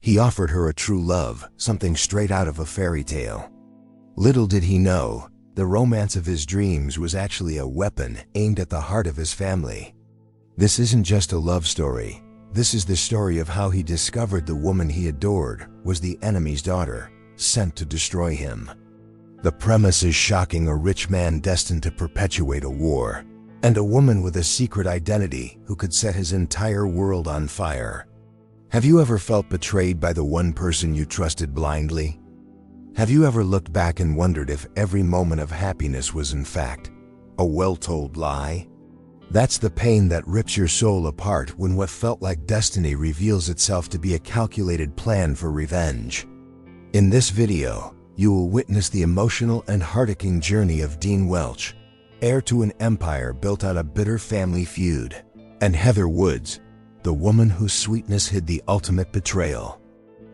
He offered her a true love, something straight out of a fairy tale. Little did he know, the romance of his dreams was actually a weapon aimed at the heart of his family. This isn't just a love story. This is the story of how he discovered the woman he adored was the enemy's daughter, sent to destroy him. The premise is shocking: a rich man destined to perpetuate a war, and a woman with a secret identity who could set his entire world on fire. Have you ever felt betrayed by the one person you trusted blindly? Have you ever looked back and wondered if every moment of happiness was in fact a well-told lie? That's the pain that rips your soul apart when what felt like destiny reveals itself to be a calculated plan for revenge. In this video, you will witness the emotional and heart-aching journey of Dean Welch, heir to an empire built on a bitter family feud, and Heather Woods, the woman whose sweetness hid the ultimate betrayal.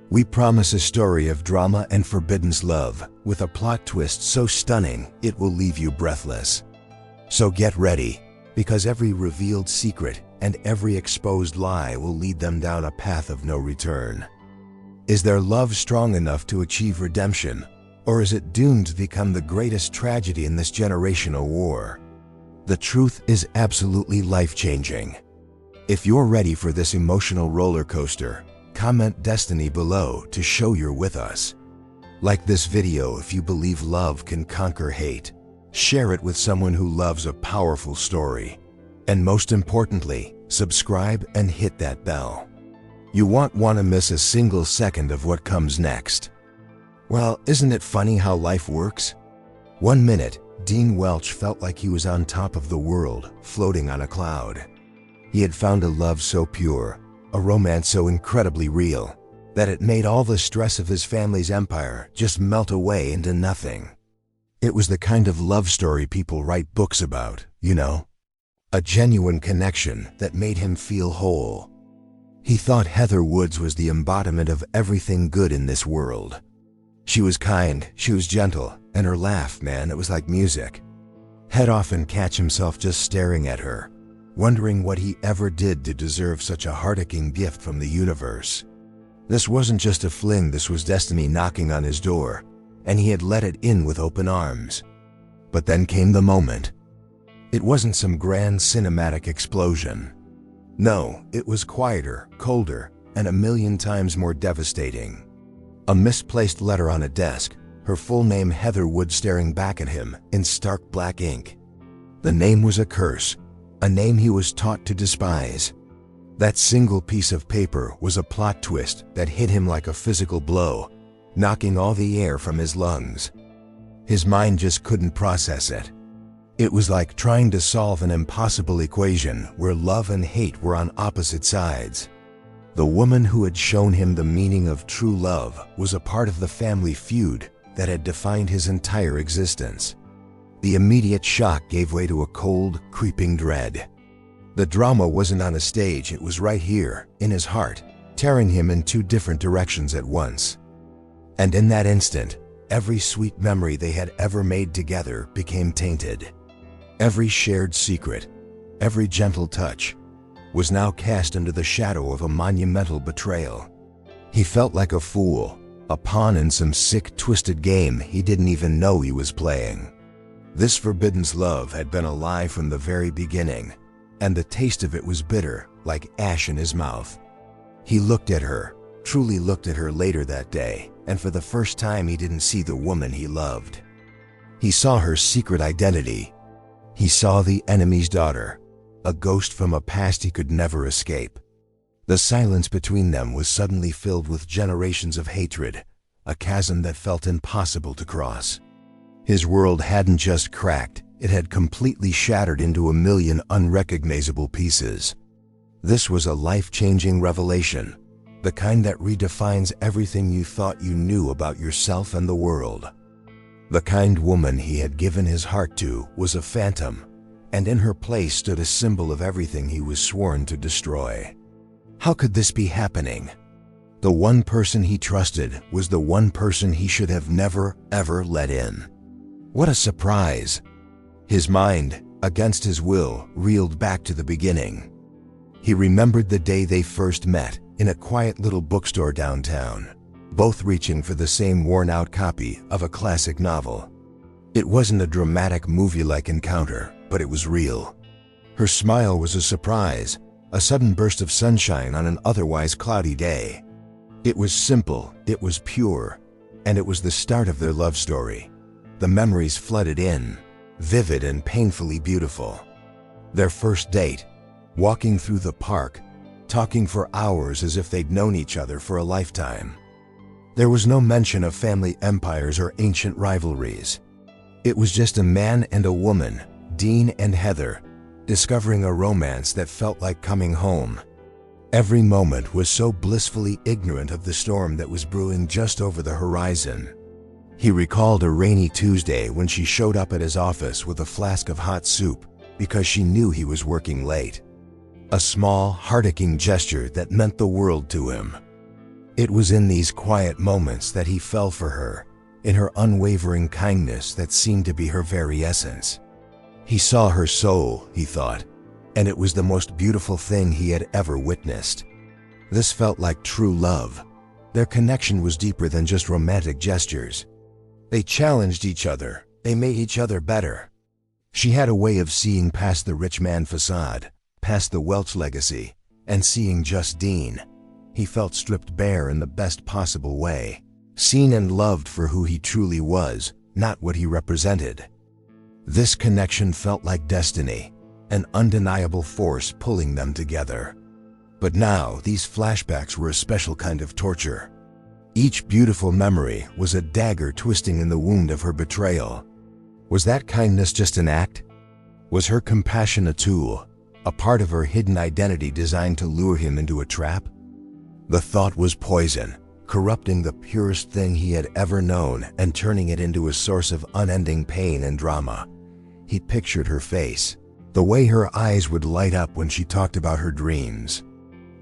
We promise a story of drama and forbidden love, with a plot twist so stunning it will leave you breathless. So get ready, because every revealed secret and every exposed lie will lead them down a path of no return. Is their love strong enough to achieve redemption, or is it doomed to become the greatest tragedy in this generational war? The truth is absolutely life-changing. If you're ready for this emotional roller coaster, comment Destiny below to show you're with us. Like this video if you believe love can conquer hate. Share it with someone who loves a powerful story. And most importantly, subscribe and hit that bell. You won't want to miss a single second of what comes next. Well, isn't it funny how life works? One minute, Dean Welch felt like he was on top of the world, floating on a cloud. He had found a love so pure, a romance so incredibly real, that it made all the stress of his family's empire just melt away into nothing. It was the kind of love story people write books about, you know? A genuine connection that made him feel whole. He thought Heather Woods was the embodiment of everything good in this world. She was kind, she was gentle, and her laugh, man, it was like music. He'd often catch himself just staring at her, wondering what he ever did to deserve such a heart-aching gift from the universe. This wasn't just a fling, this was destiny knocking on his door, and he had let it in with open arms. But then came the moment. It wasn't some grand cinematic explosion. No, it was quieter, colder, and a million times more devastating. A misplaced letter on a desk, her full name Heather Woods staring back at him in stark black ink. The name was a curse, a name he was taught to despise. That single piece of paper was a plot twist that hit him like a physical blow, knocking all the air from his lungs. His mind just couldn't process it. It was like trying to solve an impossible equation where love and hate were on opposite sides. The woman who had shown him the meaning of true love was a part of the family feud that had defined his entire existence. The immediate shock gave way to a cold, creeping dread. The drama wasn't on a stage, it was right here, in his heart, tearing him in two different directions at once. And in that instant, every sweet memory they had ever made together became tainted. Every shared secret, every gentle touch, was now cast under the shadow of a monumental betrayal. He felt like a fool, a pawn in some sick, twisted game he didn't even know he was playing. This forbidden love had been a lie from the very beginning, and the taste of it was bitter, like ash in his mouth. He looked at her, truly looked at her later that day, and for the first time he didn't see the woman he loved. He saw her secret identity. He saw the enemy's daughter, a ghost from a past he could never escape. The silence between them was suddenly filled with generations of hatred, a chasm that felt impossible to cross. His world hadn't just cracked, it had completely shattered into a million unrecognizable pieces. This was a life-changing revelation, the kind that redefines everything you thought you knew about yourself and the world. The kind woman he had given his heart to was a phantom, and in her place stood a symbol of everything he was sworn to destroy. How could this be happening? The one person he trusted was the one person he should have never, ever let in. What a surprise! His mind, against his will, reeled back to the beginning. He remembered the day they first met, in a quiet little bookstore downtown, both reaching for the same worn-out copy of a classic novel. It wasn't a dramatic movie-like encounter, but it was real. Her smile was a surprise, a sudden burst of sunshine on an otherwise cloudy day. It was simple, it was pure, and it was the start of their love story. The memories flooded in, vivid and painfully beautiful. Their first date, walking through the park, talking for hours as if they'd known each other for a lifetime. There was no mention of family empires or ancient rivalries. It was just a man and a woman, Dean and Heather, discovering a romance that felt like coming home. Every moment was so blissfully ignorant of the storm that was brewing just over the horizon. He recalled a rainy Tuesday when she showed up at his office with a flask of hot soup because she knew he was working late. A small, heart-aching gesture that meant the world to him. It was in these quiet moments that he fell for her, in her unwavering kindness that seemed to be her very essence. He saw her soul, he thought, and it was the most beautiful thing he had ever witnessed. This felt like true love. Their connection was deeper than just romantic gestures. They challenged each other, they made each other better. She had a way of seeing past the rich man facade, past the Welch legacy, and seeing just Dean. He felt stripped bare in the best possible way, seen and loved for who he truly was, not what he represented. This connection felt like destiny, an undeniable force pulling them together. But now, these flashbacks were a special kind of torture. Each beautiful memory was a dagger twisting in the wound of her betrayal. Was that kindness just an act? Was her compassion a tool, a part of her hidden identity designed to lure him into a trap? The thought was poison, corrupting the purest thing he had ever known and turning it into a source of unending pain and drama. He pictured her face, the way her eyes would light up when she talked about her dreams.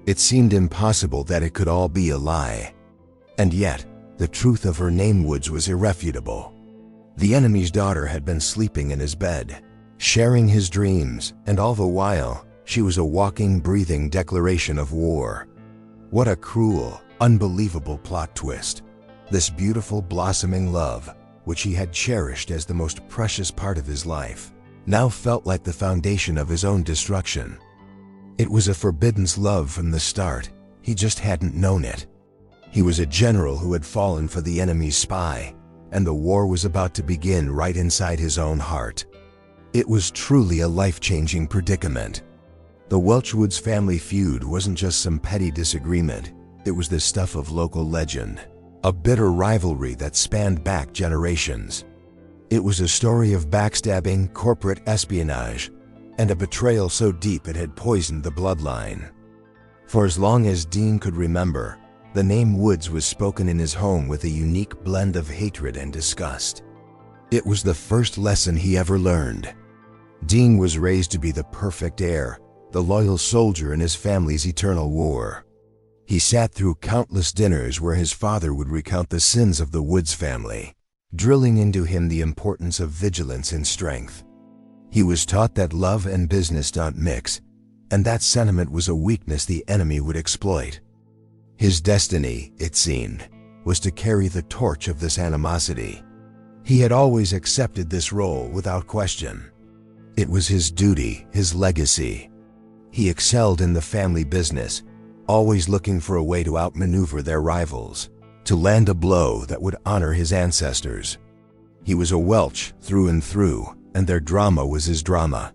It seemed impossible that it could all be a lie. And yet, the truth of her name Woods was irrefutable. The enemy's daughter had been sleeping in his bed, sharing his dreams, and all the while, she was a walking, breathing declaration of war. What a cruel, unbelievable plot twist. This beautiful, blossoming love, which he had cherished as the most precious part of his life, now felt like the foundation of his own destruction. It was a forbidden love from the start, he just hadn't known it. He was a general who had fallen for the enemy's spy, and the war was about to begin right inside his own heart. It was truly a life-changing predicament. The Welch-Woods family feud wasn't just some petty disagreement, it was the stuff of local legend, a bitter rivalry that spanned back generations. It was a story of backstabbing, corporate espionage, and a betrayal so deep it had poisoned the bloodline. For as long as Dean could remember, the name Woods was spoken in his home with a unique blend of hatred and disgust. It was the first lesson he ever learned. Dean was raised to be the perfect heir, the loyal soldier in his family's eternal war. He sat through countless dinners where his father would recount the sins of the Woods family, drilling into him the importance of vigilance and strength. He was taught that love and business don't mix, and that sentiment was a weakness the enemy would exploit. His destiny, it seemed, was to carry the torch of this animosity. He had always accepted this role without question. It was his duty, his legacy. He excelled in the family business, always looking for a way to outmaneuver their rivals, to land a blow that would honor his ancestors. He was a Welch through and through, and their drama was his drama.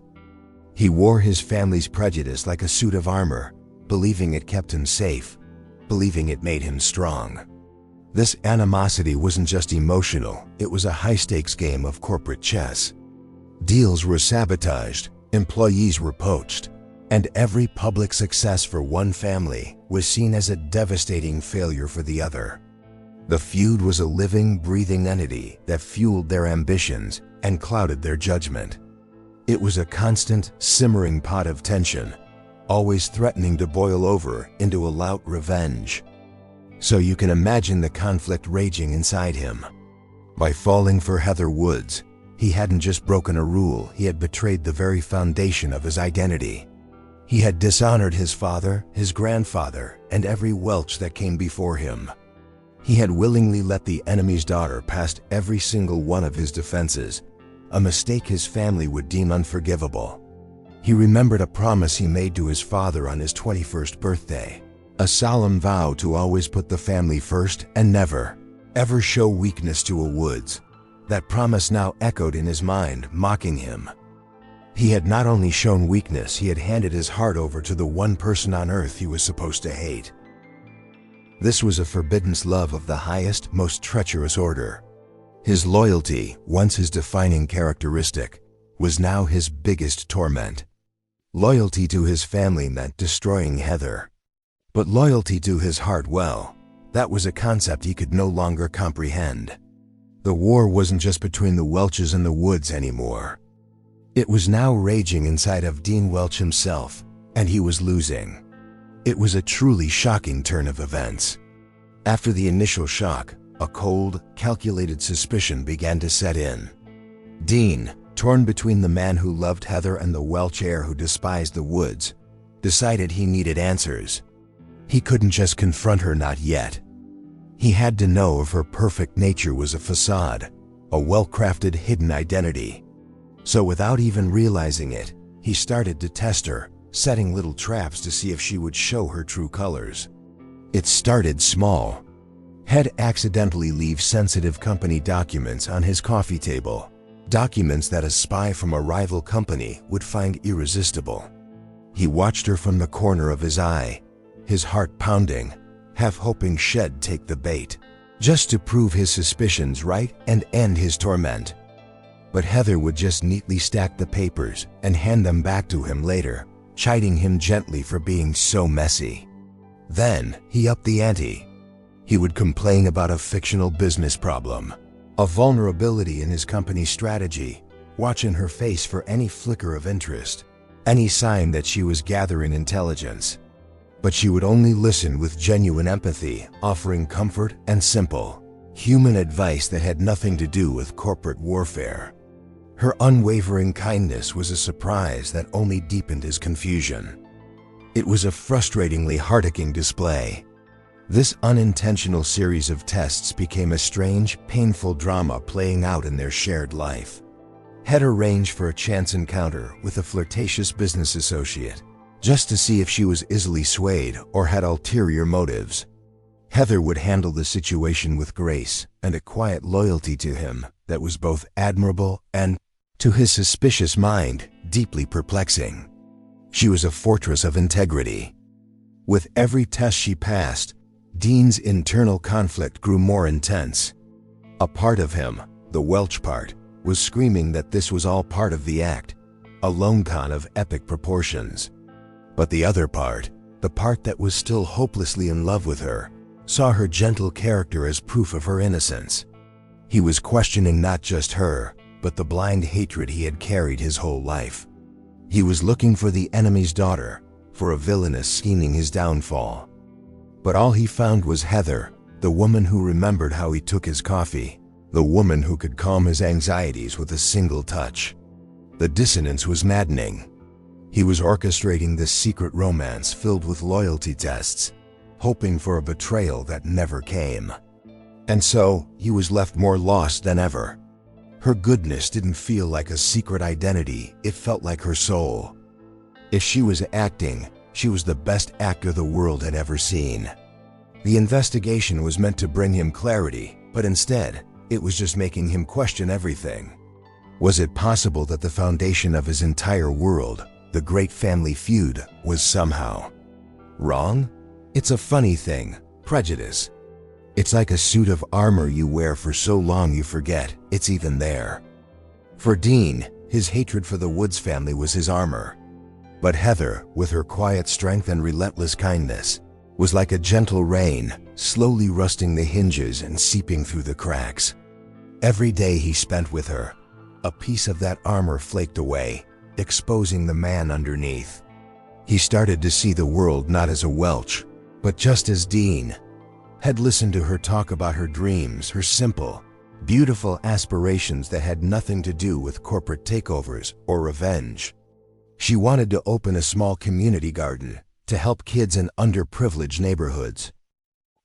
He wore his family's prejudice like a suit of armor, believing it kept him safe, believing it made him strong. This animosity wasn't just emotional, it was a high-stakes game of corporate chess. Deals were sabotaged, employees were poached, and every public success for one family was seen as a devastating failure for the other. The feud was a living, breathing entity that fueled their ambitions and clouded their judgment. It was a constant, simmering pot of tension, always threatening to boil over into a loud revenge. So you can imagine the conflict raging inside him. By falling for Heather Woods, he hadn't just broken a rule, he had betrayed the very foundation of his identity. He had dishonored his father, his grandfather, and every Welch that came before him. He had willingly let the enemy's daughter past every single one of his defenses, a mistake his family would deem unforgivable. He remembered a promise he made to his father on his 21st birthday, a solemn vow to always put the family first and never, ever show weakness to a Woods. That promise now echoed in his mind, mocking him. He had not only shown weakness, he had handed his heart over to the one person on earth he was supposed to hate. This was a forbidden love of the highest, most treacherous order. His loyalty, once his defining characteristic, was now his biggest torment. Loyalty to his family meant destroying Heather. But loyalty to his heart, well, that was a concept he could no longer comprehend. The war wasn't just between the Welches and the Woods anymore. It was now raging inside of Dean Welch himself, and he was losing. It was a truly shocking turn of events. After the initial shock, a cold, calculated suspicion began to set in. Dean, torn between the man who loved Heather and the Welch heir who despised the Woods, decided he needed answers. He couldn't just confront her, not yet. He had to know if her perfect nature was a facade, a well-crafted hidden identity. So without even realizing it, he started to test her, setting little traps to see if she would show her true colors. It started small. He'd accidentally leave sensitive company documents on his coffee table, documents that a spy from a rival company would find irresistible. He watched her from the corner of his eye, his heart pounding, half hoping she'd take the bait, just to prove his suspicions right and end his torment. But Heather would just neatly stack the papers and hand them back to him later, chiding him gently for being so messy. Then he upped the ante. He would complain about a fictional business problem, a vulnerability in his company's strategy, watching her face for any flicker of interest, any sign that she was gathering intelligence. But she would only listen with genuine empathy, offering comfort and simple, human advice that had nothing to do with corporate warfare. Her unwavering kindness was a surprise that only deepened his confusion. It was a frustratingly heartaching display. This unintentional series of tests became a strange, painful drama playing out in their shared life. Had arranged for a chance encounter with a flirtatious business associate, just to see if she was easily swayed or had ulterior motives. Heather would handle the situation with grace and a quiet loyalty to him that was both admirable and, to his suspicious mind, deeply perplexing. She was a fortress of integrity. With every test she passed, Dean's internal conflict grew more intense. A part of him, the Welch part, was screaming that this was all part of the act, a lone con of epic proportions. But the other part, the part that was still hopelessly in love with her, saw her gentle character as proof of her innocence. He was questioning not just her, but the blind hatred he had carried his whole life. He was looking for the enemy's daughter, for a villainous scheming his downfall. But all he found was Heather, the woman who remembered how he took his coffee, the woman who could calm his anxieties with a single touch. The dissonance was maddening. He was orchestrating this secret romance filled with loyalty tests, hoping for a betrayal that never came. And so, he was left more lost than ever. Her goodness didn't feel like a secret identity, it felt like her soul. If she was acting, she was the best actor the world had ever seen. The investigation was meant to bring him clarity, but instead, it was just making him question everything. Was it possible that the foundation of his entire world, the great family feud, was somehow wrong? It's a funny thing, prejudice. It's like a suit of armor you wear for so long you forget it's even there. For Dean, his hatred for the Woods family was his armor. But Heather, with her quiet strength and relentless kindness, was like a gentle rain, slowly rusting the hinges and seeping through the cracks. Every day he spent with her, a piece of that armor flaked away, exposing the man underneath. He started to see the world not as a Welch, but just as Dean had listened to her talk about her dreams, her simple, beautiful aspirations that had nothing to do with corporate takeovers or revenge. She wanted to open a small community garden to help kids in underprivileged neighborhoods.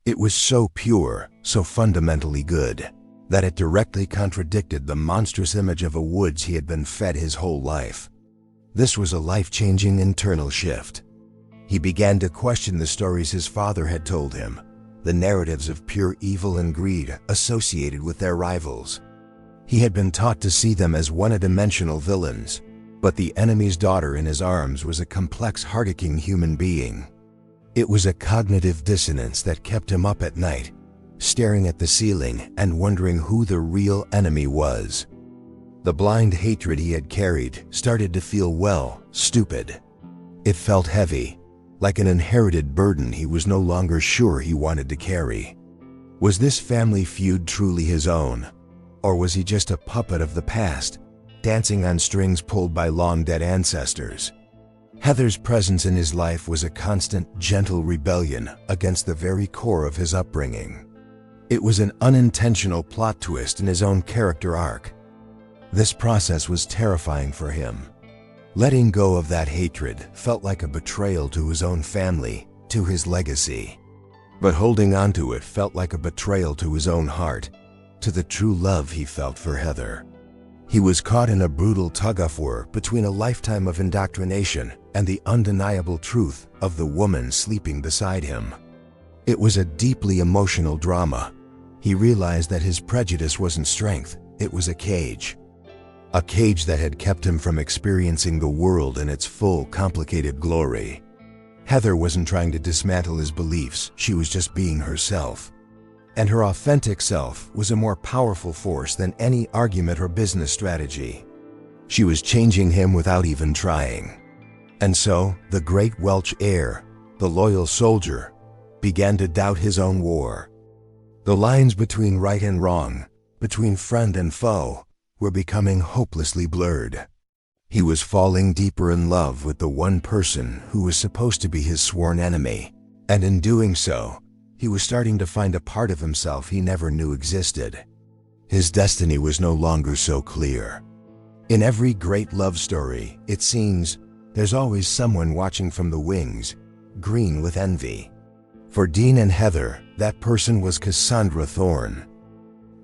It was so pure, so fundamentally good, that it directly contradicted the monstrous image of a woods he had been fed his whole life. This was a life-changing internal shift. He began to question the stories his father had told him, the narratives of pure evil and greed associated with their rivals. He had been taught to see them as one-dimensional villains, but the enemy's daughter in his arms was a complex, heart-aching human being. It was a cognitive dissonance that kept him up at night, staring at the ceiling and wondering who the real enemy was. The blind hatred he had carried started to feel, well, stupid. It felt heavy, like an inherited burden he was no longer sure he wanted to carry. Was this family feud truly his own? Or was he just a puppet of the past, dancing on strings pulled by long-dead ancestors? Heather's presence in his life was a constant, gentle rebellion against the very core of his upbringing. It was an unintentional plot twist in his own character arc. This process was terrifying for him. Letting go of that hatred felt like a betrayal to his own family, to his legacy. But holding on to it felt like a betrayal to his own heart, to the true love he felt for Heather. He was caught in a brutal tug-of-war between a lifetime of indoctrination and the undeniable truth of the woman sleeping beside him. It was a deeply emotional drama. He realized that his prejudice wasn't strength, it was a cage. A cage that had kept him from experiencing the world in its full, complicated glory. Heather wasn't trying to dismantle his beliefs, she was just being herself. And her authentic self was a more powerful force than any argument or business strategy. She was changing him without even trying. And so, the great Welch heir, the loyal soldier, began to doubt his own war. The lines between right and wrong, between friend and foe, were becoming hopelessly blurred. He was falling deeper in love with the one person who was supposed to be his sworn enemy, and in doing so, he was starting to find a part of himself he never knew existed. His destiny was no longer so clear. In every great love story, it seems, there's always someone watching from the wings, green with envy. For Dean and Heather, that person was Cassandra Thorne,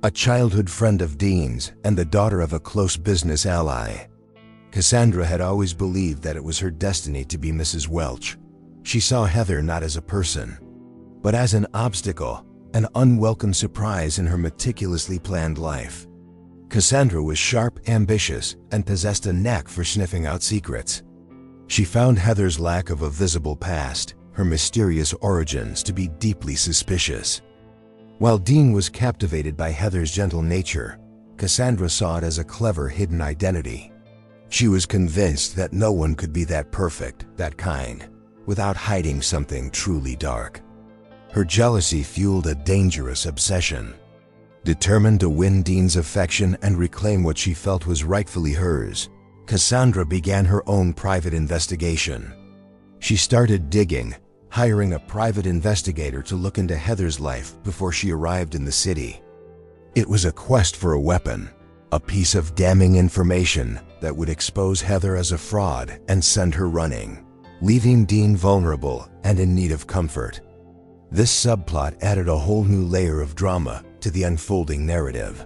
a childhood friend of Dean's and the daughter of a close business ally. Cassandra had always believed that it was her destiny to be Mrs. Welch. She saw Heather not as a person, but as an obstacle, an unwelcome surprise in her meticulously planned life. Cassandra was sharp, ambitious, and possessed a knack for sniffing out secrets. She found Heather's lack of a visible past, her mysterious origins, to be deeply suspicious. While Dean was captivated by Heather's gentle nature, Cassandra saw it as a clever hidden identity. She was convinced that no one could be that perfect, that kind, without hiding something truly dark. Her jealousy fueled a dangerous obsession. Determined to win Dean's affection and reclaim what she felt was rightfully hers, Cassandra began her own private investigation. She started digging, hiring a private investigator to look into Heather's life before she arrived in the city. It was a quest for a weapon, a piece of damning information that would expose Heather as a fraud and send her running, leaving Dean vulnerable and in need of comfort. This subplot added a whole new layer of drama to the unfolding narrative.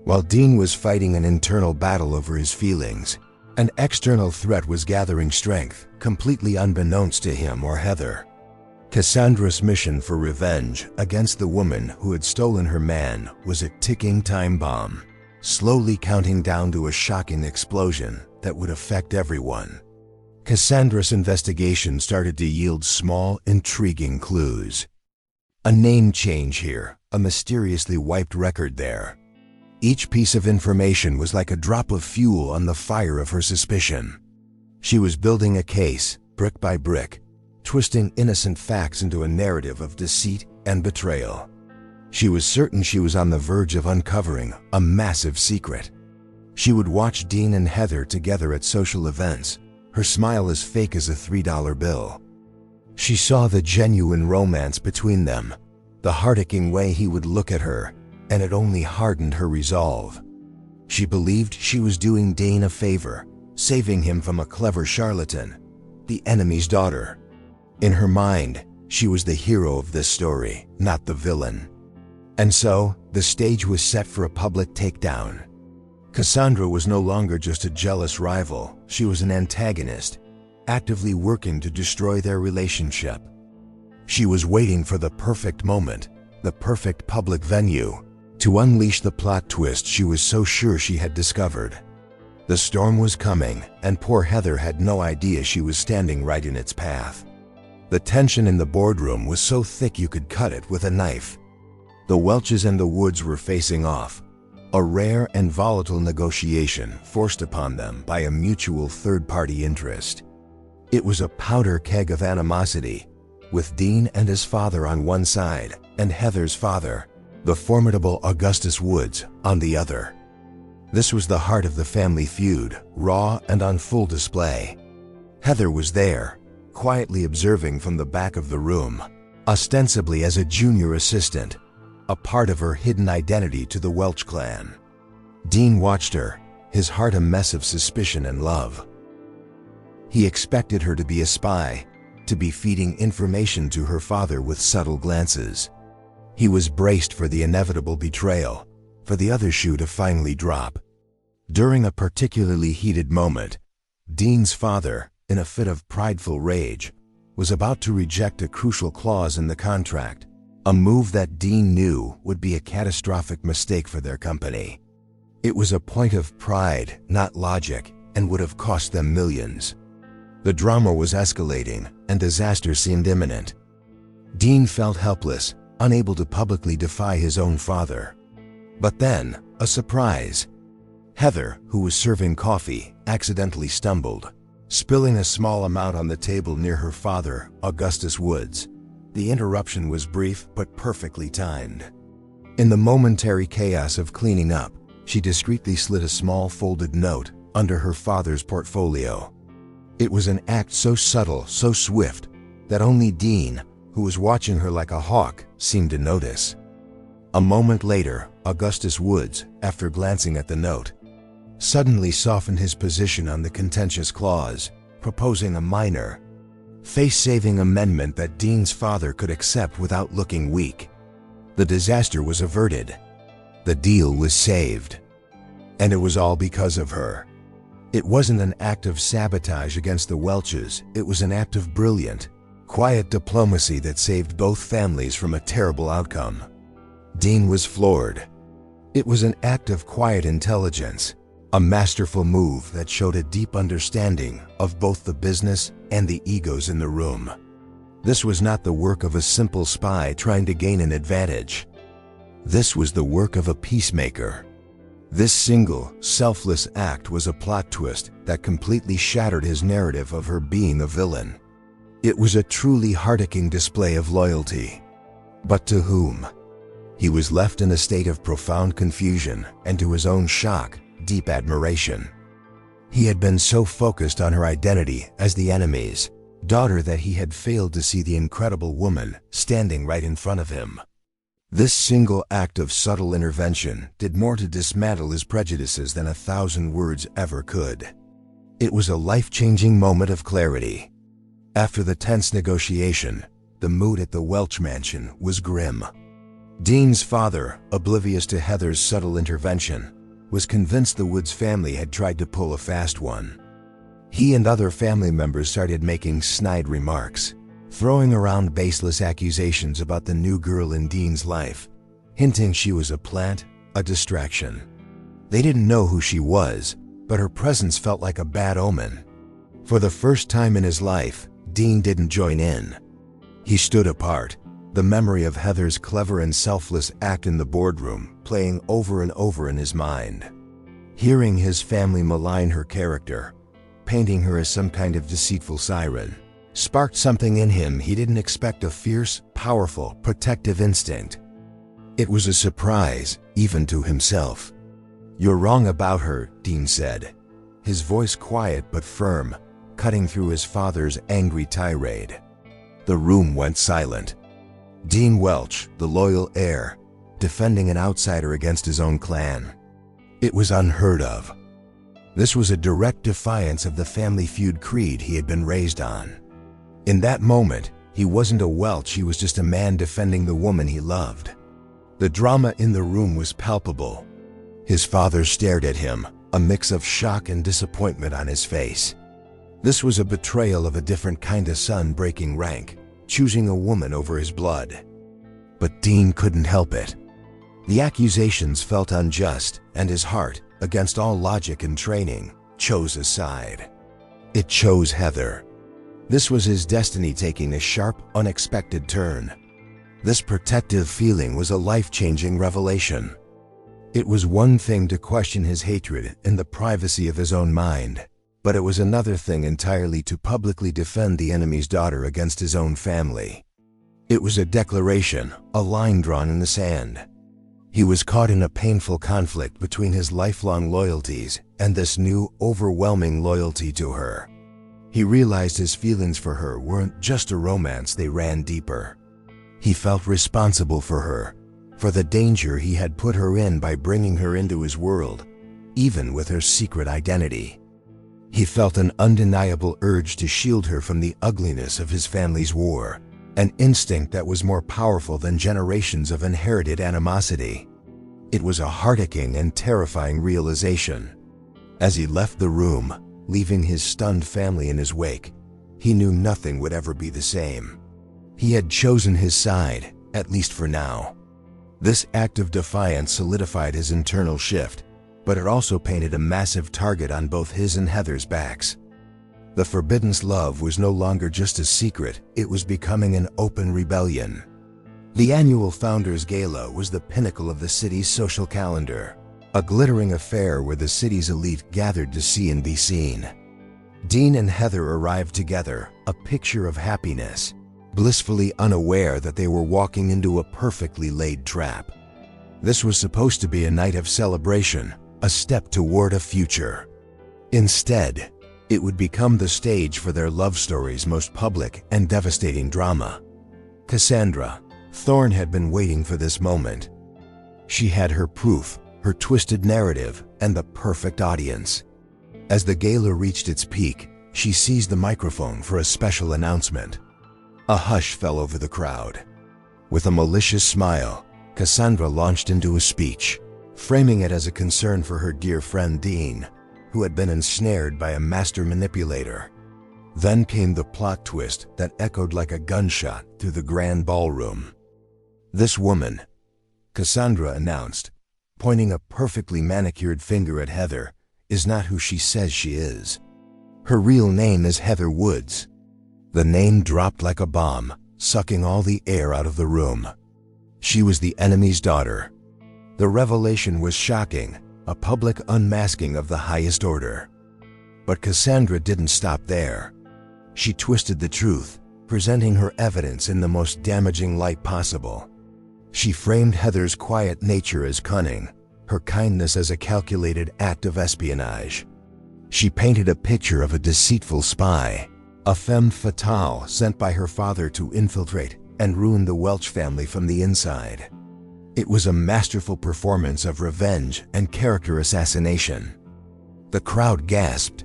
While Dean was fighting an internal battle over his feelings, an external threat was gathering strength, completely unbeknownst to him or Heather. Cassandra's mission for revenge against the woman who had stolen her man was a ticking time bomb, slowly counting down to a shocking explosion that would affect everyone. Cassandra's investigation started to yield small, intriguing clues. A name change here, a mysteriously wiped record there. Each piece of information was like a drop of fuel on the fire of her suspicion. She was building a case, brick by brick, twisting innocent facts into a narrative of deceit and betrayal. She was certain she was on the verge of uncovering a massive secret. She would watch Dean and Heather together at social events, her smile as fake as a $3 bill. She saw the genuine romance between them, the heart-aching way he would look at her, and it only hardened her resolve. She believed she was doing Dean a favor, saving him from a clever charlatan, the enemy's daughter. In her mind, she was the hero of this story, not the villain. And so, the stage was set for a public takedown. Cassandra was no longer just a jealous rival, she was an antagonist, actively working to destroy their relationship. She was waiting for the perfect moment, the perfect public venue, to unleash the plot twist she was so sure she had discovered. The storm was coming, and poor Heather had no idea she was standing right in its path. The tension in the boardroom was so thick you could cut it with a knife. The Welches and the Woods were facing off, a rare and volatile negotiation forced upon them by a mutual third-party interest. It was a powder keg of animosity, with Dean and his father on one side, and Heather's father, the formidable Augustus Woods, on the other. This was the heart of the family feud, raw and on full display. Heather was there, quietly observing from the back of the room, ostensibly as a junior assistant, a part of her hidden identity to the Welch clan. Dean watched her, his heart a mess of suspicion and love. He expected her to be a spy, to be feeding information to her father with subtle glances. He was braced for the inevitable betrayal, for the other shoe to finally drop. During a particularly heated moment, Dean's father, in a fit of prideful rage, was about to reject a crucial clause in the contract, a move that Dean knew would be a catastrophic mistake for their company. It was a point of pride, not logic, and would have cost them millions. The drama was escalating, and disaster seemed imminent. Dean felt helpless, unable to publicly defy his own father. But then, a surprise. Heather, who was serving coffee, accidentally stumbled, spilling a small amount on the table near her father, Augustus Woods. The interruption was brief but perfectly timed. In the momentary chaos of cleaning up, she discreetly slid a small folded note under her father's portfolio. It was an act so subtle, so swift, that only Dean, who was watching her like a hawk, seemed to notice. A moment later, Augustus Woods, after glancing at the note, suddenly softened his position on the contentious clause, proposing a minor, face-saving amendment that Dean's father could accept without looking weak. The disaster was averted. The deal was saved. And it was all because of her. It wasn't an act of sabotage against the Welches, it was an act of brilliant, quiet diplomacy that saved both families from a terrible outcome. Dean was floored. It was an act of quiet intelligence, a masterful move that showed a deep understanding of both the business and the egos in the room. This was not the work of a simple spy trying to gain an advantage. This was the work of a peacemaker. This single, selfless act was a plot twist that completely shattered his narrative of her being a villain. It was a truly heart-aching display of loyalty. But to whom? He was left in a state of profound confusion and, to his own shock, deep admiration. He had been so focused on her identity as the enemy's daughter that he had failed to see the incredible woman standing right in front of him. This single act of subtle intervention did more to dismantle his prejudices than 1,000 words ever could. It was a life-changing moment of clarity. After the tense negotiation, the mood at the Welch mansion was grim. Dean's father, oblivious to Heather's subtle intervention, was convinced the Woods family had tried to pull a fast one. He and other family members started making snide remarks, throwing around baseless accusations about the new girl in Dean's life, hinting she was a plant, a distraction. They didn't know who she was, but her presence felt like a bad omen. For the first time in his life, Dean didn't join in. He stood apart, the memory of Heather's clever and selfless act in the boardroom playing over and over in his mind. Hearing his family malign her character, painting her as some kind of deceitful siren, sparked something in him he didn't expect, a fierce, powerful, protective instinct. It was a surprise, even to himself. "You're wrong about her," Dean said, his voice quiet but firm, cutting through his father's angry tirade. The room went silent. Dean Welch, the loyal heir, defending an outsider against his own clan. It was unheard of. This was a direct defiance of the family feud creed he had been raised on. In that moment, he wasn't a Welch, he was just a man defending the woman he loved. The drama in the room was palpable. His father stared at him, a mix of shock and disappointment on his face. This was a betrayal of a different kind of son breaking rank, choosing a woman over his blood. But Dean couldn't help it. The accusations felt unjust, and his heart, against all logic and training, chose a side. It chose Heather. This was his destiny taking a sharp, unexpected turn. This protective feeling was a life-changing revelation. It was one thing to question his hatred in the privacy of his own mind, but it was another thing entirely to publicly defend the enemy's daughter against his own family. It was a declaration, a line drawn in the sand. He was caught in a painful conflict between his lifelong loyalties and this new, overwhelming loyalty to her. He realized his feelings for her weren't just a romance, they ran deeper. He felt responsible for her, for the danger he had put her in by bringing her into his world, even with her secret identity. He felt an undeniable urge to shield her from the ugliness of his family's war, an instinct that was more powerful than generations of inherited animosity. It was a heart-aching and terrifying realization. As he left the room, leaving his stunned family in his wake, he knew nothing would ever be the same. He had chosen his side, at least for now. This act of defiance solidified his internal shift, but it also painted a massive target on both his and Heather's backs. The forbidden love was no longer just a secret, it was becoming an open rebellion. The annual Founders Gala was the pinnacle of the city's social calendar, a glittering affair where the city's elite gathered to see and be seen. Dean and Heather arrived together, a picture of happiness, blissfully unaware that they were walking into a perfectly laid trap. This was supposed to be a night of celebration, a step toward a future. Instead, it would become the stage for their love story's most public and devastating drama. Cassandra, Thorne had been waiting for this moment. She had her proof, her twisted narrative, and the perfect audience. As the gala reached its peak, she seized the microphone for a special announcement. A hush fell over the crowd. With a malicious smile, Cassandra launched into a speech, framing it as a concern for her dear friend Dean, who had been ensnared by a master manipulator. Then came the plot twist that echoed like a gunshot through the grand ballroom. This woman, Cassandra announced, pointing a perfectly manicured finger at Heather, is not who she says she is. Her real name is Heather Woods. The name dropped like a bomb, sucking all the air out of the room. She was the enemy's daughter. The revelation was shocking, a public unmasking of the highest order. But Cassandra didn't stop there. She twisted the truth, presenting her evidence in the most damaging light possible. She framed Heather's quiet nature as cunning, her kindness as a calculated act of espionage. She painted a picture of a deceitful spy, a femme fatale sent by her father to infiltrate and ruin the Welch family from the inside. It was a masterful performance of revenge and character assassination. The crowd gasped.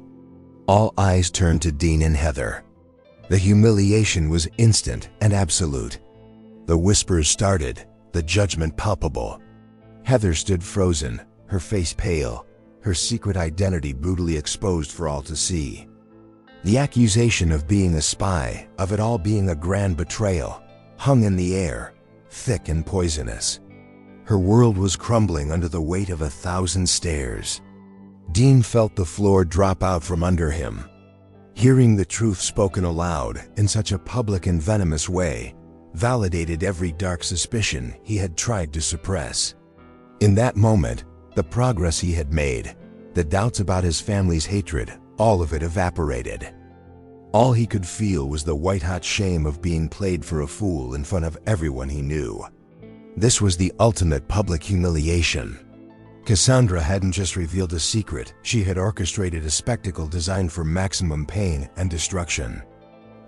All eyes turned to Dean and Heather. The humiliation was instant and absolute. The whispers started, the judgment palpable. Heather stood frozen, her face pale, her secret identity brutally exposed for all to see. The accusation of being a spy, of it all being a grand betrayal, hung in the air, thick and poisonous. Her world was crumbling under the weight of 1,000 stares. Dean felt the floor drop out from under him. Hearing the truth spoken aloud in such a public and venomous way validated every dark suspicion he had tried to suppress. In that moment, the progress he had made, the doubts about his family's hatred, all of it evaporated. All he could feel was the white-hot shame of being played for a fool in front of everyone he knew. This was the ultimate public humiliation. Cassandra hadn't just revealed a secret, she had orchestrated a spectacle designed for maximum pain and destruction.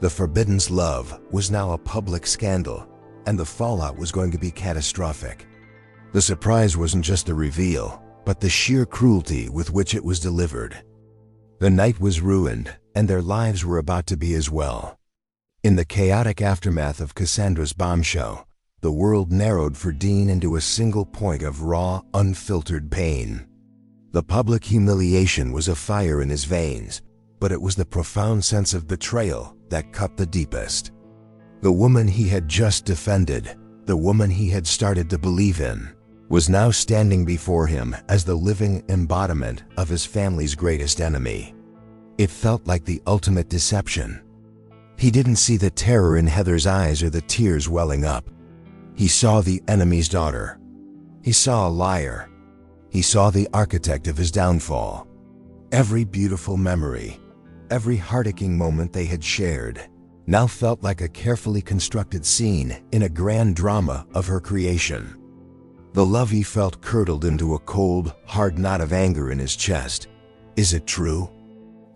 The forbidden love was now a public scandal, and the fallout was going to be catastrophic. The surprise wasn't just the reveal, but the sheer cruelty with which it was delivered. The night was ruined, and their lives were about to be as well. In the chaotic aftermath of Cassandra's bombshell, the world narrowed for Dean into a single point of raw, unfiltered pain. The public humiliation was a fire in his veins, but it was the profound sense of betrayal that cut the deepest. The woman he had just defended, the woman he had started to believe in, was now standing before him as the living embodiment of his family's greatest enemy. It felt like the ultimate deception. He didn't see the terror in Heather's eyes or the tears welling up. He saw the enemy's daughter. He saw a liar. He saw the architect of his downfall. Every beautiful memory, every heart-aching moment they had shared, now felt like a carefully constructed scene in a grand drama of her creation. The love he felt curdled into a cold, hard knot of anger in his chest. "Is it true?"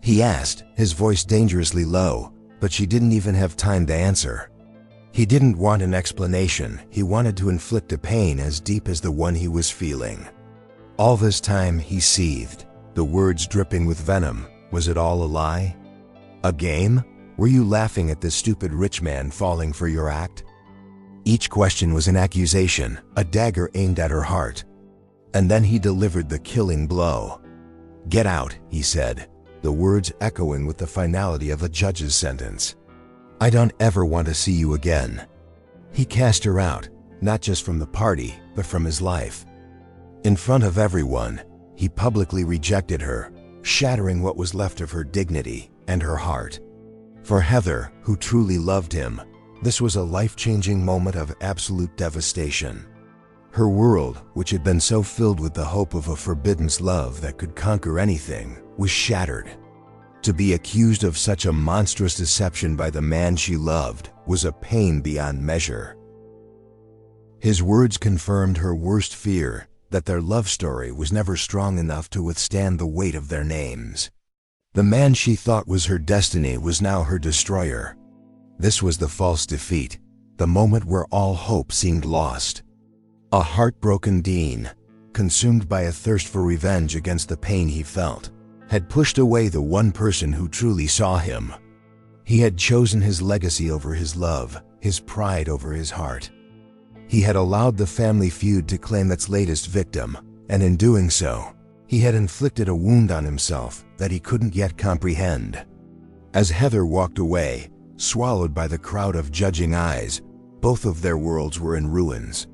he asked, his voice dangerously low, but she didn't even have time to answer. He didn't want an explanation. He wanted to inflict a pain as deep as the one he was feeling. All this time he seethed, the words dripping with venom. Was it all a lie? A game? Were you laughing at this stupid rich man falling for your act? Each question was an accusation, a dagger aimed at her heart. And then he delivered the killing blow. "Get out," he said, the words echoing with the finality of a judge's sentence. "I don't ever want to see you again." He cast her out, not just from the party, but from his life. In front of everyone, he publicly rejected her, shattering what was left of her dignity and her heart. For Heather, who truly loved him, this was a life-changing moment of absolute devastation. Her world, which had been so filled with the hope of a forbidden love that could conquer anything, was shattered. To be accused of such a monstrous deception by the man she loved was a pain beyond measure. His words confirmed her worst fear, that their love story was never strong enough to withstand the weight of their names. The man she thought was her destiny was now her destroyer. This was the false defeat, the moment where all hope seemed lost. A heartbroken Dean, consumed by a thirst for revenge against the pain he felt, had pushed away the one person who truly saw him. He had chosen his legacy over his love, his pride over his heart. He had allowed the family feud to claim its latest victim, and in doing so, he had inflicted a wound on himself that he couldn't yet comprehend. As Heather walked away, swallowed by the crowd of judging eyes, both of their worlds were in ruins.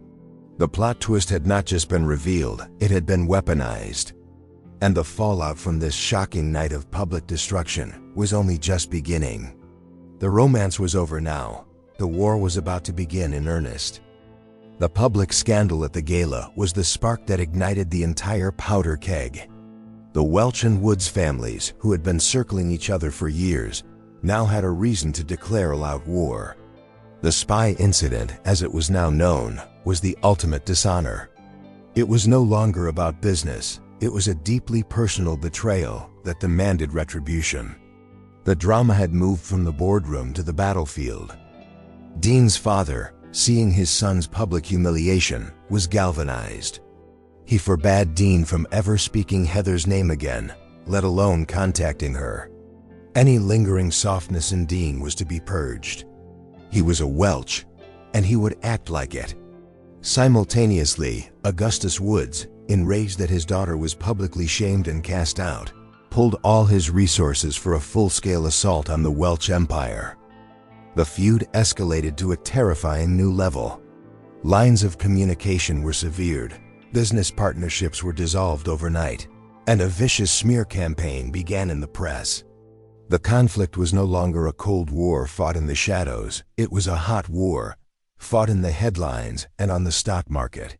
The plot twist had not just been revealed, it had been weaponized. And the fallout from this shocking night of public destruction was only just beginning. The romance was over now. The war was about to begin in earnest. The public scandal at the gala was the spark that ignited the entire powder keg. The Welch and Woods families, who had been circling each other for years, now had a reason to declare aloud war. The spy incident, as it was now known, was the ultimate dishonor. It was no longer about business. It was a deeply personal betrayal that demanded retribution. The drama had moved from the boardroom to the battlefield. Dean's father, seeing his son's public humiliation, was galvanized. He forbade Dean from ever speaking Heather's name again, let alone contacting her. Any lingering softness in Dean was to be purged. He was a Welch, and he would act like it. Simultaneously, Augustus Woods, enraged that his daughter was publicly shamed and cast out, pulled all his resources for a full-scale assault on the Welch empire. The feud escalated to a terrifying new level. Lines of communication were severed, business partnerships were dissolved overnight, and a vicious smear campaign began in the press. The conflict was no longer a cold war fought in the shadows, it was a hot war, fought in the headlines and on the stock market.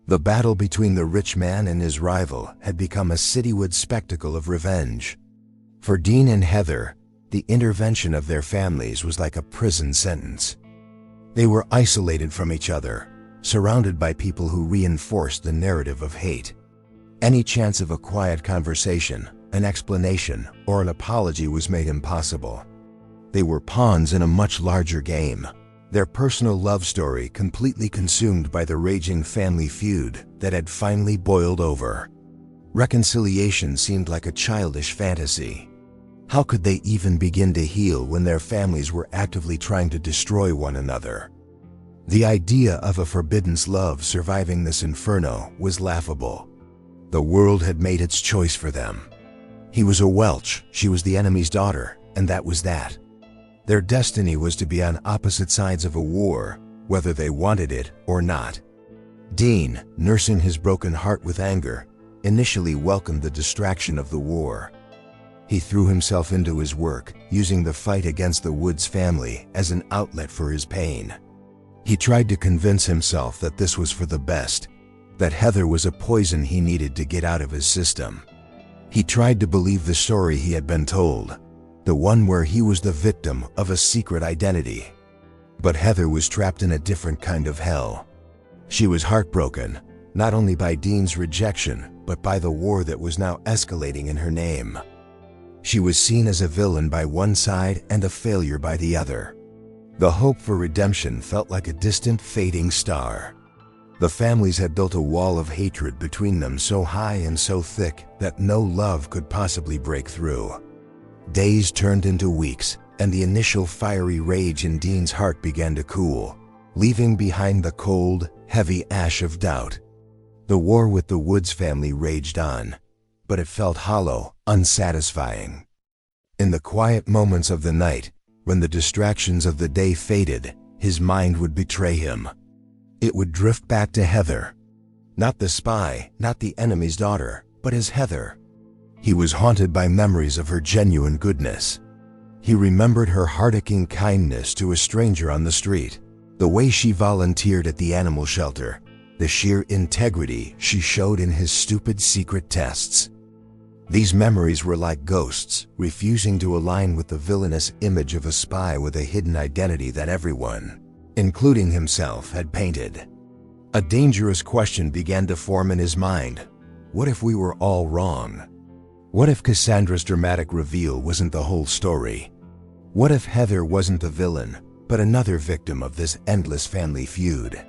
The battle between the rich man and his rival had become a citywide spectacle of revenge. For Dean and Heather, the intervention of their families was like a prison sentence. They were isolated from each other, surrounded by people who reinforced the narrative of hate. Any chance of a quiet conversation, an explanation, or an apology was made impossible. They were pawns in a much larger game, their personal love story completely consumed by the raging family feud that had finally boiled over. Reconciliation seemed like a childish fantasy. How could they even begin to heal when their families were actively trying to destroy one another? The idea of a forbidden love surviving this inferno was laughable. The world had made its choice for them. He was a Welch, she was the enemy's daughter, and that was that. Their destiny was to be on opposite sides of a war, whether they wanted it or not. Dean, nursing his broken heart with anger, initially welcomed the distraction of the war. He threw himself into his work, using the fight against the Woods family as an outlet for his pain. He tried to convince himself that this was for the best, that Heather was a poison he needed to get out of his system. He tried to believe the story he had been told, the one where he was the victim of a secret identity. But Heather was trapped in a different kind of hell. She was heartbroken, not only by Dean's rejection, but by the war that was now escalating in her name. She was seen as a villain by one side and a failure by the other. The hope for redemption felt like a distant, fading star. The families had built a wall of hatred between them so high and so thick that no love could possibly break through. Days turned into weeks, and the initial fiery rage in Dean's heart began to cool, leaving behind the cold, heavy ash of doubt. The war with the Woods family raged on, but it felt hollow, unsatisfying. In the quiet moments of the night, when the distractions of the day faded, his mind would betray him. It would drift back to Heather. Not the spy, not the enemy's daughter, but his Heather. He was haunted by memories of her genuine goodness. He remembered her heart-aching kindness to a stranger on the street, the way she volunteered at the animal shelter, the sheer integrity she showed in his stupid secret tests. These memories were like ghosts, refusing to align with the villainous image of a spy with a hidden identity that everyone, including himself, had painted. A dangerous question began to form in his mind. What if we were all wrong? What if Cassandra's dramatic reveal wasn't the whole story? What if Heather wasn't the villain, but another victim of this endless family feud?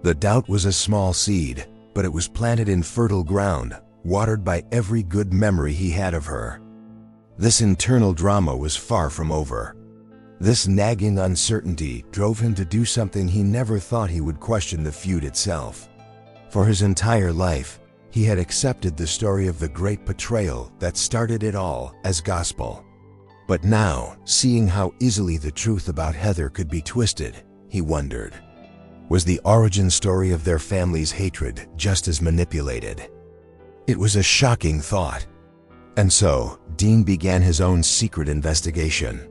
The doubt was a small seed, but it was planted in fertile ground, watered by every good memory he had of her. This internal drama was far from over. This nagging uncertainty drove him to do something he never thought he would: question the feud itself. For his entire life, he had accepted the story of the great betrayal that started it all as gospel. But now, seeing how easily the truth about Heather could be twisted, he wondered, was the origin story of their family's hatred just as manipulated? It was a shocking thought. And so, Dean began his own secret investigation.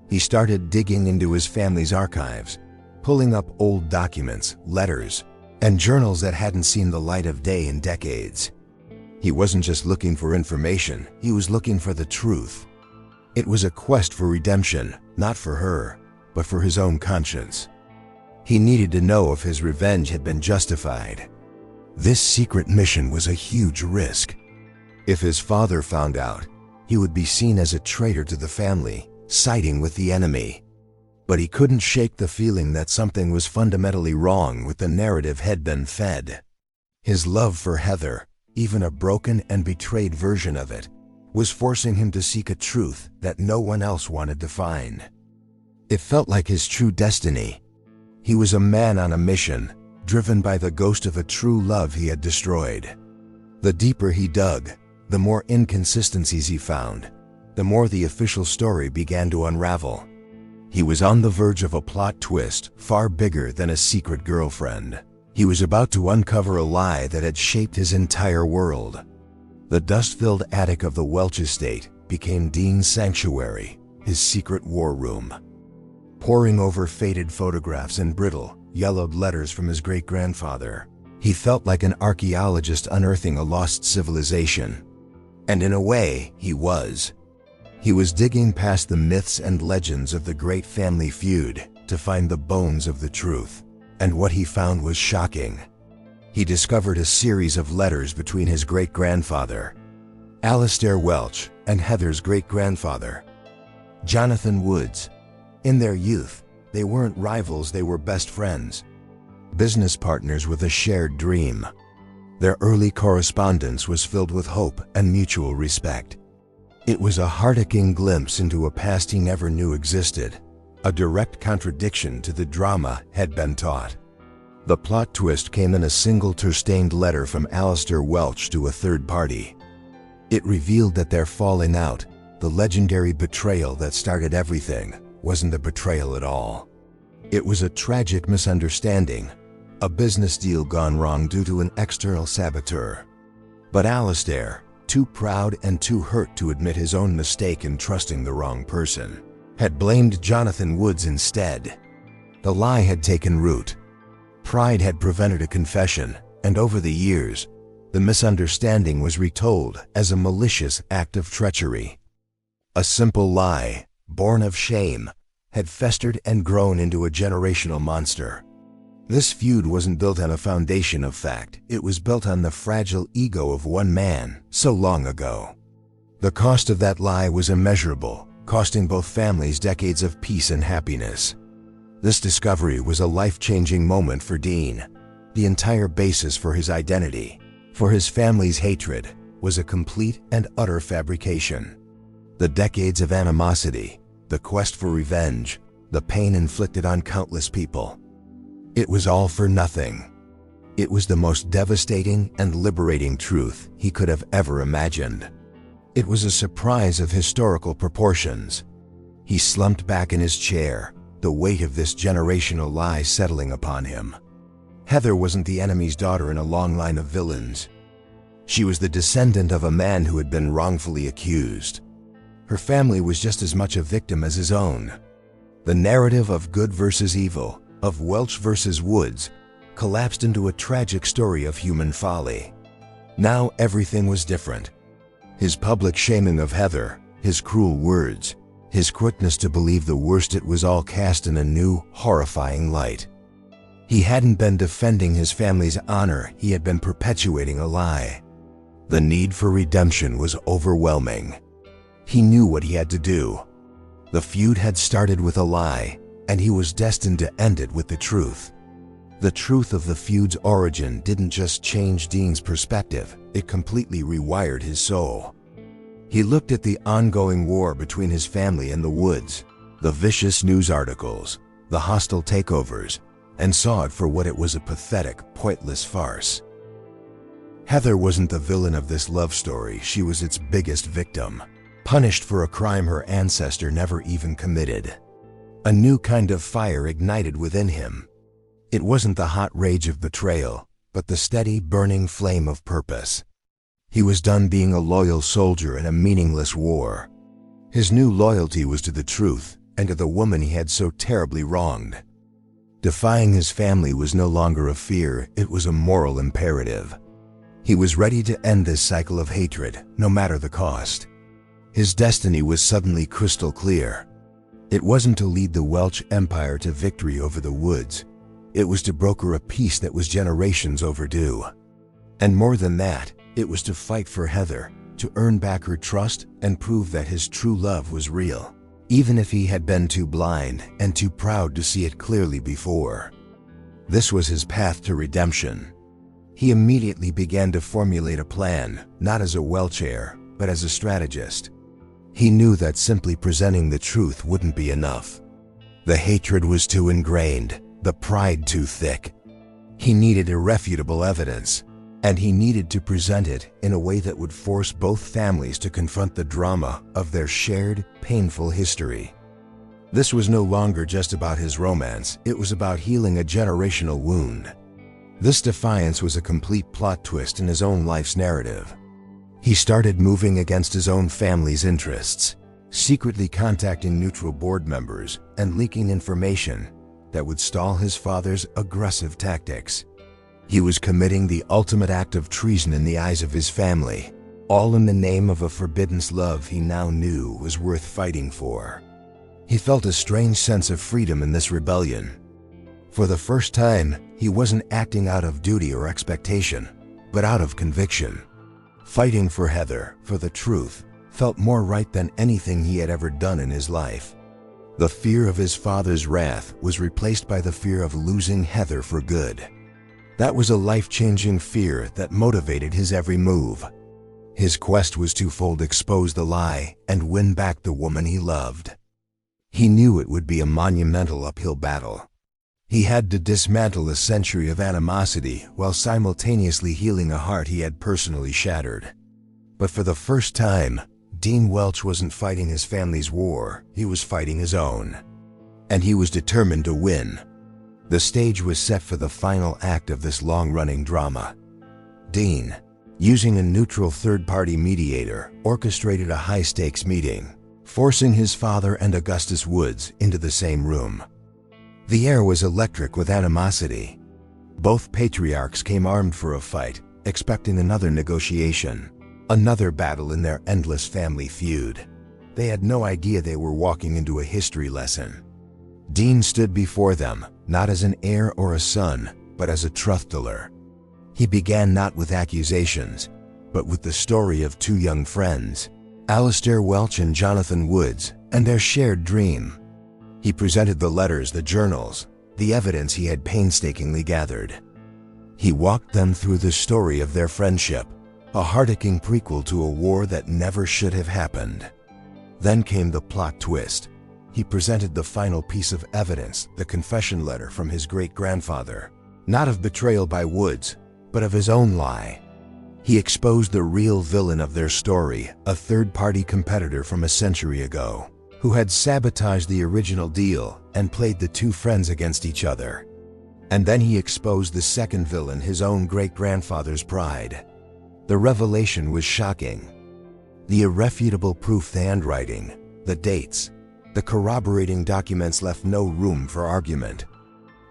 He started digging into his family's archives, pulling up old documents, letters, and journals that hadn't seen the light of day in decades. He wasn't just looking for information, he was looking for the truth. It was a quest for redemption, not for her, but for his own conscience. He needed to know if his revenge had been justified. This secret mission was a huge risk. If his father found out, he would be seen as a traitor to the family, siding with the enemy. But he couldn't shake the feeling that something was fundamentally wrong with the narrative he'd been fed. His love for Heather, even a broken and betrayed version of it, was forcing him to seek a truth that no one else wanted to find. It felt like his true destiny. He was a man on a mission, driven by the ghost of a true love he had destroyed. The deeper he dug, the more inconsistencies he found, the more the official story began to unravel. He was on the verge of a plot twist far bigger than a secret girlfriend. He was about to uncover a lie that had shaped his entire world. The dust-filled attic of the Welch estate became Dean's sanctuary, his secret war room. Poring over faded photographs and brittle, yellowed letters from his great-grandfather, he felt like an archaeologist unearthing a lost civilization. And in a way, he was. He was digging past the myths and legends of the great family feud to find the bones of the truth. And what he found was shocking. He discovered a series of letters between his great-grandfather, Alistair Welch, and Heather's great-grandfather, Jonathan Woods. In their youth, they weren't rivals, they were best friends, business partners with a shared dream. Their early correspondence was filled with hope and mutual respect. It was a heart-aching glimpse into a past he never knew existed, a direct contradiction to the drama had been taught. The plot twist came in a single tear-stained letter from Welch to a third party. It revealed that their falling out, the legendary betrayal that started everything, wasn't a betrayal at all. It was a tragic misunderstanding, a business deal gone wrong due to an external saboteur. But Alistair, too proud and too hurt to admit his own mistake in trusting the wrong person, had blamed Jonathan Woods instead. The lie had taken root. Pride had prevented a confession, and over the years, the misunderstanding was retold as a malicious act of treachery. A simple lie, born of shame, had festered and grown into a generational monster. This feud wasn't built on a foundation of fact, it was built on the fragile ego of one man so long ago. The cost of that lie was immeasurable, costing both families decades of peace and happiness. This discovery was a life-changing moment for Dean. The entire basis for his identity, for his family's hatred, was a complete and utter fabrication. The decades of animosity, the quest for revenge, the pain inflicted on countless people. It was all for nothing. It was the most devastating and liberating truth he could have ever imagined. It was a surprise of historical proportions. He slumped back in his chair, the weight of this generational lie settling upon him. Heather wasn't the enemy's daughter in a long line of villains. She was the descendant of a man who had been wrongfully accused. Her family was just as much a victim as his own. The narrative of good versus evil, of Welch versus Woods, collapsed into a tragic story of human folly. Now everything was different. His public shaming of Heather, his cruel words, his quickness to believe the worst, it was all cast in a new, horrifying light. He hadn't been defending his family's honor, he had been perpetuating a lie. The need for redemption was overwhelming. He knew what he had to do. The feud had started with a lie, and he was destined to end it with the truth. The truth of the feud's origin didn't just change Dean's perspective, it completely rewired his soul. He looked at the ongoing war between his family and the Woods, the vicious news articles, the hostile takeovers, and saw it for what it was: a pathetic, pointless farce. Heather wasn't the villain of this love story, she was its biggest victim, punished for a crime her ancestor never even committed. A new kind of fire ignited within him. It wasn't the hot rage of betrayal, but the steady, burning flame of purpose. He was done being a loyal soldier in a meaningless war. His new loyalty was to the truth and to the woman he had so terribly wronged. Defying his family was no longer a fear, it was a moral imperative. He was ready to end this cycle of hatred, no matter the cost. His destiny was suddenly crystal clear. It wasn't to lead the Welch empire to victory over the Woods. It was to broker a peace that was generations overdue. And more than that, it was to fight for Heather, to earn back her trust and prove that his true love was real, even if he had been too blind and too proud to see it clearly before. This was his path to redemption. He immediately began to formulate a plan, not as a Welch heir, but as a strategist. He knew that simply presenting the truth wouldn't be enough. The hatred was too ingrained, the pride too thick. He needed irrefutable evidence, and he needed to present it in a way that would force both families to confront the drama of their shared, painful history. This was no longer just about his romance, it was about healing a generational wound. This defiance was a complete plot twist in his own life's narrative. He started moving against his own family's interests, secretly contacting neutral board members and leaking information that would stall his father's aggressive tactics. He was committing the ultimate act of treason in the eyes of his family, all in the name of a forbidden love he now knew was worth fighting for. He felt a strange sense of freedom in this rebellion. For the first time, he wasn't acting out of duty or expectation, but out of conviction. Fighting for Heather, for the truth, felt more right than anything he had ever done in his life. The fear of his father's wrath was replaced by the fear of losing Heather for good. That was a life-changing fear that motivated his every move. His quest was twofold: expose the lie and win back the woman he loved. He knew it would be a monumental uphill battle. He had to dismantle a century of animosity while simultaneously healing a heart he had personally shattered. But for the first time, Dean Welch wasn't fighting his family's war, he was fighting his own. And he was determined to win. The stage was set for the final act of this long-running drama. Dean, using a neutral third-party mediator, orchestrated a high-stakes meeting, forcing his father and Augustus Woods into the same room. The air was electric with animosity. Both patriarchs came armed for a fight, expecting another negotiation, another battle in their endless family feud. They had no idea they were walking into a history lesson. Dean stood before them, not as an heir or a son, but as a truth teller. He began not with accusations, but with the story of two young friends, Alistair Welch and Jonathan Woods, and their shared dream. He presented the letters, the journals, the evidence he had painstakingly gathered. He walked them through the story of their friendship, a heart-aching prequel to a war that never should have happened. Then came the plot twist. He presented the final piece of evidence, the confession letter from his great-grandfather, not of betrayal by Woods, but of his own lie. He exposed the real villain of their story, a third-party competitor from a century ago, who had sabotaged the original deal and played the two friends against each other. And then he exposed the second villain, his own great-grandfather's pride. The revelation was shocking. The irrefutable proof, the handwriting, the dates, the corroborating documents left no room for argument.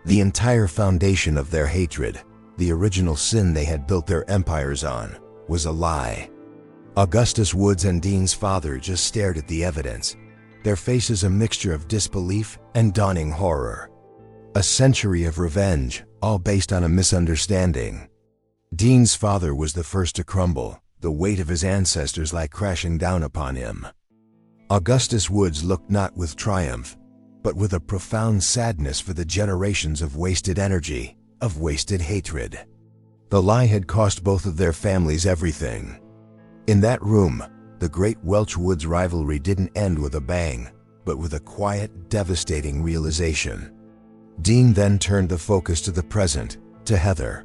The entire foundation of their hatred, the original sin they had built their empires on, was a lie. Augustus Woods and Dean's father just stared at the evidence, their faces a mixture of disbelief and dawning horror. A century of revenge, all based on a misunderstanding. Dean's father was the first to crumble, the weight of his ancestors like crashing down upon him. Augustus Woods looked not with triumph, but with a profound sadness for the generations of wasted energy, of wasted hatred. The lie had cost both of their families everything. In that room, the great Welch-Woods rivalry didn't end with a bang, but with a quiet, devastating realization. Dean then turned the focus to the present, to Heather.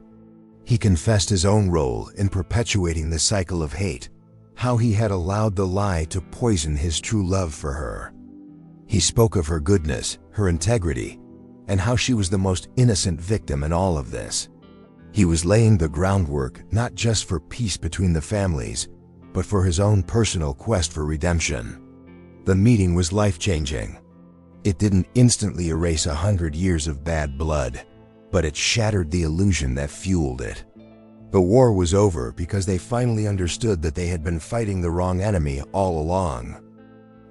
He confessed his own role in perpetuating the cycle of hate, how he had allowed the lie to poison his true love for her. He spoke of her goodness, her integrity, and how she was the most innocent victim in all of this. He was laying the groundwork not just for peace between the families, but for his own personal quest for redemption. The meeting was life-changing. It didn't instantly erase 100 years of bad blood, but it shattered the illusion that fueled it. The war was over because they finally understood that they had been fighting the wrong enemy all along.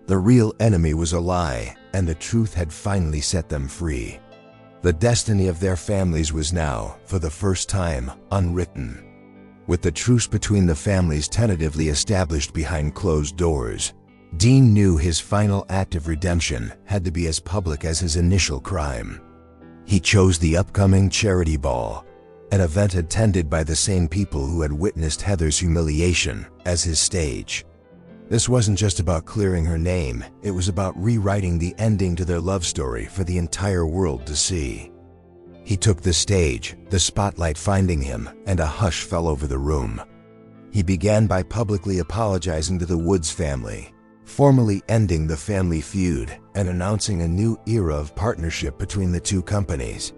The real enemy was a lie, and the truth had finally set them free. The destiny of their families was now, for the first time, unwritten. With the truce between the families tentatively established behind closed doors, Dean knew his final act of redemption had to be as public as his initial crime. He chose the upcoming charity ball, an event attended by the same people who had witnessed Heather's humiliation, as his stage. This wasn't just about clearing her name, it was about rewriting the ending to their love story for the entire world to see. He took the stage, the spotlight finding him, and a hush fell over the room. He began by publicly apologizing to the Woods family, formally ending the family feud and announcing a new era of partnership between the two companies.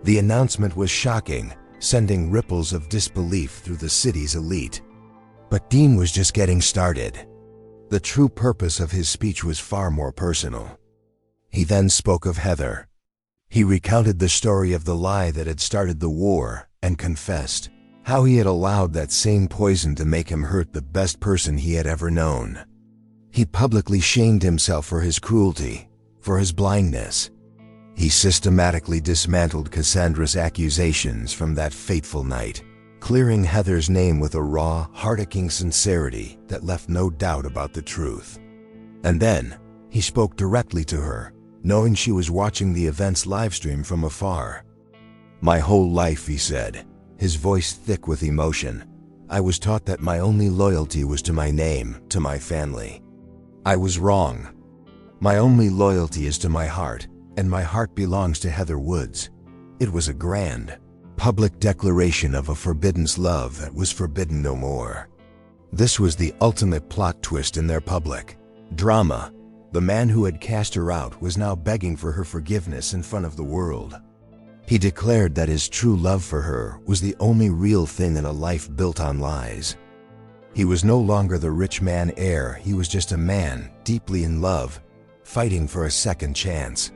The announcement was shocking, sending ripples of disbelief through the city's elite. But Dean was just getting started. The true purpose of his speech was far more personal. He then spoke of Heather. He recounted the story of the lie that had started the war and confessed how he had allowed that same poison to make him hurt the best person he had ever known. He publicly shamed himself for his cruelty, for his blindness. He systematically dismantled Cassandra's accusations from that fateful night, clearing Heather's name with a raw, heart-aching sincerity that left no doubt about the truth. And then, he spoke directly to her, knowing she was watching the event's livestream from afar. "My whole life," he said, his voice thick with emotion, "I was taught that my only loyalty was to my name, to my family. I was wrong. My only loyalty is to my heart, and my heart belongs to Heather Woods." It was a grand, public declaration of a forbidden love that was forbidden no more. This was the ultimate plot twist in their public drama. The man who had cast her out was now begging for her forgiveness in front of the world. He declared that his true love for her was the only real thing in a life built on lies. He was no longer the rich man heir, he was just a man deeply in love, fighting for a second chance.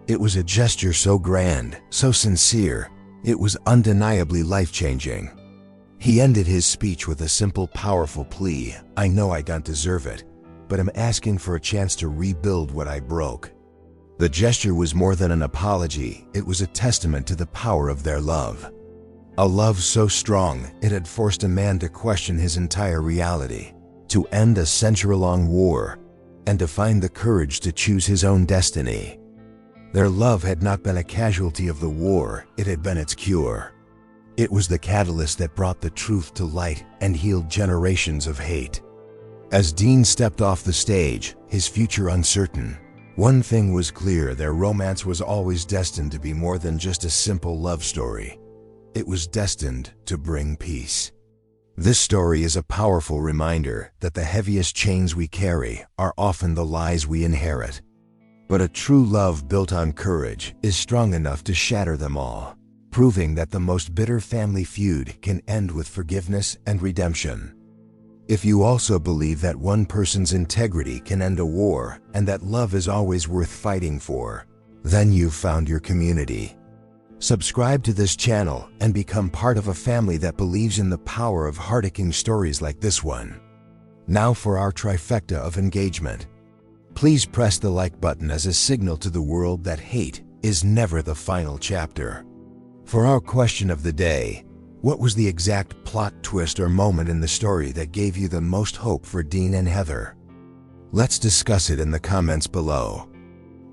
It was a gesture so grand, so sincere, it was undeniably life-changing. He ended his speech with a simple, powerful plea: "I know I don't deserve it, but I'm asking for a chance to rebuild what I broke." The gesture was more than an apology, it was a testament to the power of their love. A love so strong, it had forced a man to question his entire reality, to end a century-long war, and to find the courage to choose his own destiny. Their love had not been a casualty of the war, it had been its cure. It was the catalyst that brought the truth to light and healed generations of hate. As Dean stepped off the stage, his future uncertain, one thing was clear: their romance was always destined to be more than just a simple love story. It was destined to bring peace. This story is a powerful reminder that the heaviest chains we carry are often the lies we inherit. But a true love built on courage is strong enough to shatter them all, proving that the most bitter family feud can end with forgiveness and redemption. If you also believe that one person's integrity can end a war and that love is always worth fighting for, then you've found your community. Subscribe to this channel and become part of a family that believes in the power of heartaching stories like this one. Now for our trifecta of engagement. Please press the like button as a signal to the world that hate is never the final chapter. For our question of the day, what was the exact plot twist or moment in the story that gave you the most hope for Dean and Heather? Let's discuss it in the comments below.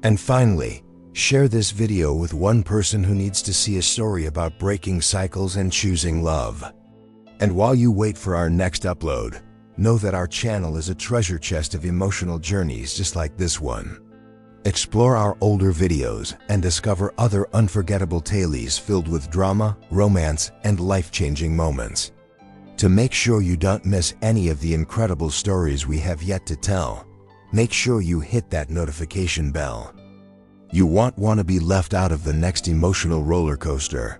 And finally, share this video with one person who needs to see a story about breaking cycles and choosing love. And while you wait for our next upload, know that our channel is a treasure chest of emotional journeys just like this one. Explore our older videos and discover other unforgettable tales filled with drama, romance, and life-changing moments. To make sure you don't miss any of the incredible stories we have yet to tell, make sure you hit that notification bell. You won't want to be left out of the next emotional roller coaster.